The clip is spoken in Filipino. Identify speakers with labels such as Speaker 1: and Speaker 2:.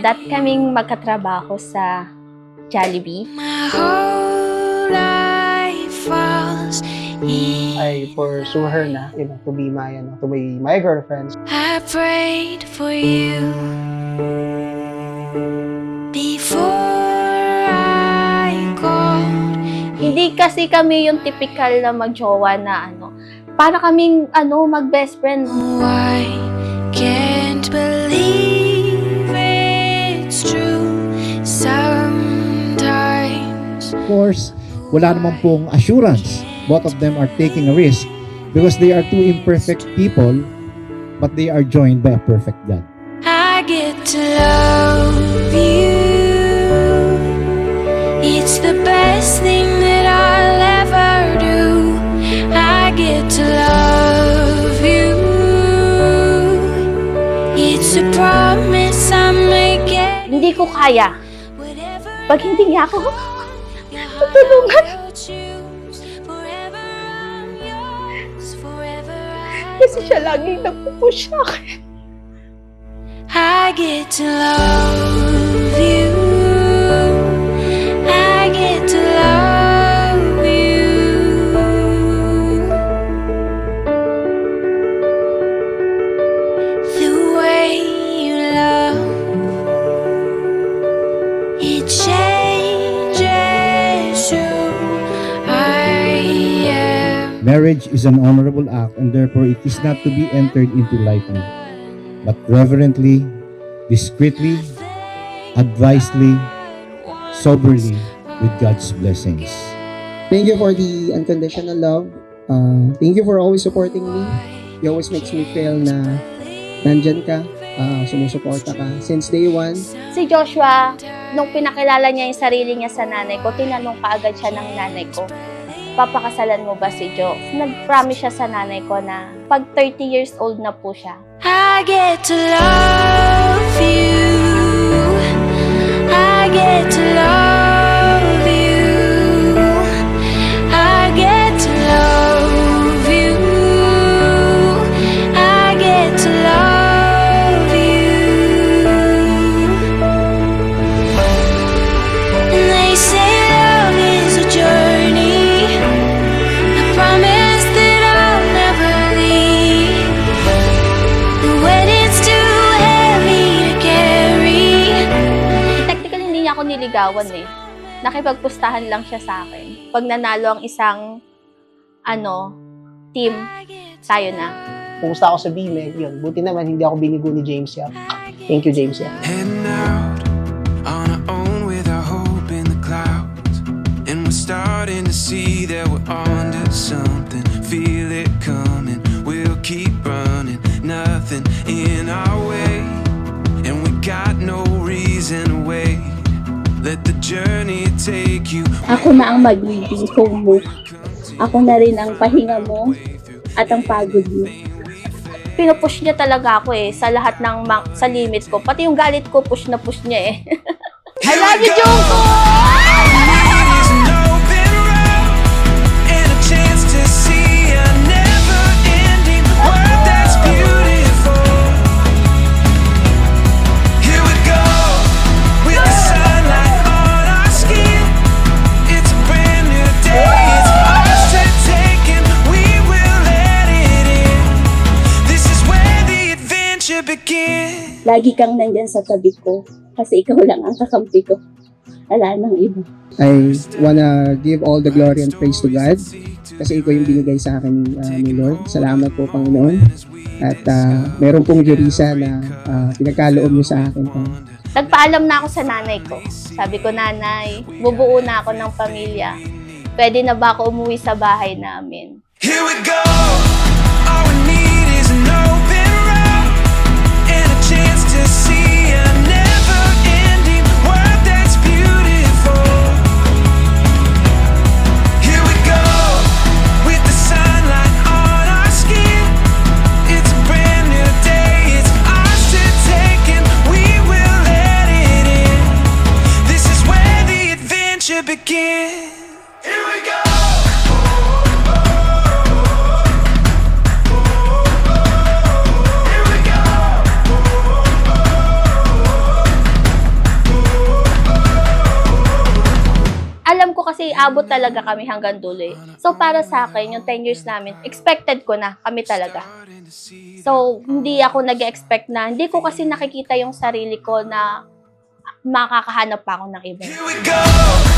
Speaker 1: Dati kaming magkatrabaho sa Jollibee.
Speaker 2: My whole life falls in.
Speaker 3: I pursue her na, to be my girlfriend.
Speaker 2: I prayed for you before I called.
Speaker 1: Hindi kasi kami yung typical na magjowa na para kaming mag-best friend.
Speaker 2: Oh, I can't believe it's true sometimes.
Speaker 4: Of course, wala naman pong assurance. Both of them are taking a risk because they are two imperfect people, but they are joined by a perfect God.
Speaker 2: I get to love you. It's the best thing that I'll ever do. I get to love you. It's a promise I make it.
Speaker 1: Hindi ko kaya.
Speaker 2: Whatever
Speaker 1: Pag hindi niya ako
Speaker 2: your
Speaker 1: tutulungan.
Speaker 2: heart will choose. Forever I'm yours. Forever I
Speaker 1: Kasi siya laging nagpupush sa akin.
Speaker 2: I get to love you. I get to love you. The way you love, it changes who I am.
Speaker 4: Marriage is an honorable act and therefore it is not to be entered into lightly, but reverently, discreetly, advisedly, soberly, with God's blessings.
Speaker 3: Thank you for the unconditional love. Thank you for always supporting me. You always makes me feel na nandyan ka, sumusuporta ka. Since day one,
Speaker 1: Si Joshua, nung pinakilala niya yung sarili niya sa nanay ko, tinanong kaagad siya ng nanay ko, papakasalan mo ba si Jo? Nag-promise siya sa nanay ko na pag 30 years old na po siya,
Speaker 2: I get to love you. I get to love you. I get to love you. I get to love you. And they say love is a journey. I promise that I'll never leave. The weight's too heavy to carry.
Speaker 1: technically hindi niya ako niligawan eh. Nakipagpustahan lang siya sa akin. Pag nanalo ang isang team, tayo na.
Speaker 3: kumusta ako sa BMEG, yun. Buti naman hindi ako binigo ni James Yap. Thank you, James Yap.
Speaker 5: Heading out on our own with our hope in the clouds, and we're starting to see that we're onto something. Feel it coming, we'll keep running, nothing in our way, and we got no reason to wait. Let the journey take you.
Speaker 6: Ako na ang magiging home mo. Ako na rin ang pahinga mo at ang pagod mo.
Speaker 1: Pinupush niya talaga ako eh, sa lahat ng sa limit ko. Pati yung galit ko, push na push niya eh. I love you, Jungkook!
Speaker 6: Lagi kang nandyan sa tabi ko kasi ikaw lang ang kakampi ko. Wala nang iba.
Speaker 3: I wanna give all the glory and praise to God kasi ikaw yung binigay sa akin ni Lord. Salamat po, Panginoon. At meron pong jurisa na pinagkaloob niyo sa akin.
Speaker 1: Nagpaalam na ako sa nanay ko. Sabi ko, nanay, bubuo na ako ng pamilya. Pwede na ba ako umuwi sa bahay namin?
Speaker 5: Here we go. All we need is an open road and a chance to see a never-ending world that's beautiful. Here we go with the sunlight on our skin. It's a brand new day. It's ours to take and we will let it in. This is where the adventure begins. Here we go.
Speaker 1: ko kasi abot talaga kami hanggang dulo eh. So para sa akin, yung 10 years namin, expected ko na kami talaga. So hindi ako nag-expect na, hindi ko kasi nakikita yung sarili ko na makakahanap pa ako ng iba.
Speaker 5: Here we go.